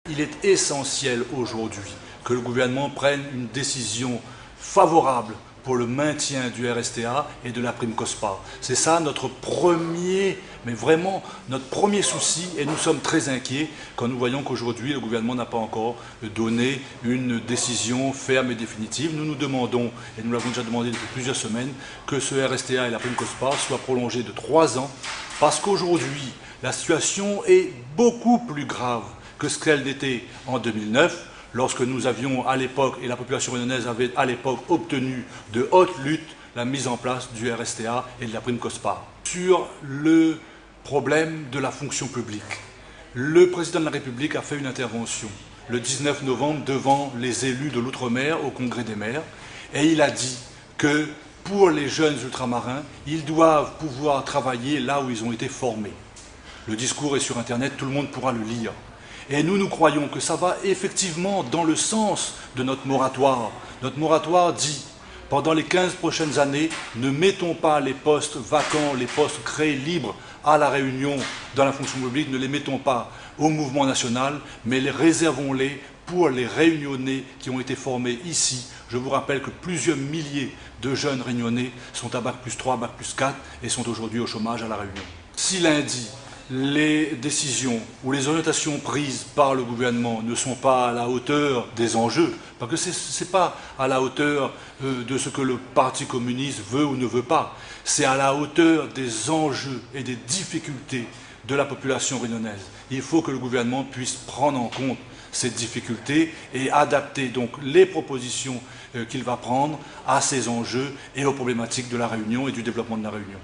Il est essentiel aujourd'hui que le gouvernement prenne une décision favorable pour le maintien du RSTA et de la prime COSPA. C'est ça notre premier, mais vraiment notre premier souci, et nous sommes très inquiets quand nous voyons qu'aujourd'hui le gouvernement n'a pas encore donné une décision ferme et définitive. Nous nous demandons, et nous l'avons déjà demandé depuis plusieurs semaines, que ce RSTA et la prime COSPA soient prolongés de 3 ans, parce qu'aujourd'hui la situation est beaucoup plus grave que ce qu'elle était en 2009, lorsque nous avions à l'époque, et la population réunionnaise avait à l'époque obtenu de haute lutte la mise en place du RSTA et de la prime COSPA. Sur le problème de la fonction publique, le président de la République a fait une intervention le 19 novembre devant les élus de l'Outre-mer au Congrès des maires, et il a dit que pour les jeunes ultramarins, ils doivent pouvoir travailler là où ils ont été formés. Le discours est sur Internet, tout le monde pourra le lire. Et nous croyons que ça va effectivement dans le sens de notre moratoire. Notre moratoire dit, pendant les 15 prochaines années, ne mettons pas les postes vacants, les postes créés libres à La Réunion dans la fonction publique, ne les mettons pas au mouvement national, mais les réservons-les pour les Réunionnais qui ont été formés ici. Je vous rappelle que plusieurs milliers de jeunes Réunionnais sont à Bac+3, Bac+4 et sont aujourd'hui au chômage à La Réunion. Si lundi, les décisions ou les orientations prises par le gouvernement ne sont pas à la hauteur des enjeux, parce que ce n'est pas à la hauteur de ce que le Parti communiste veut ou ne veut pas, c'est à la hauteur des enjeux et des difficultés de la population réunionnaise. Il faut que le gouvernement puisse prendre en compte ces difficultés et adapter donc les propositions qu'il va prendre à ces enjeux et aux problématiques de la Réunion et du développement de la Réunion.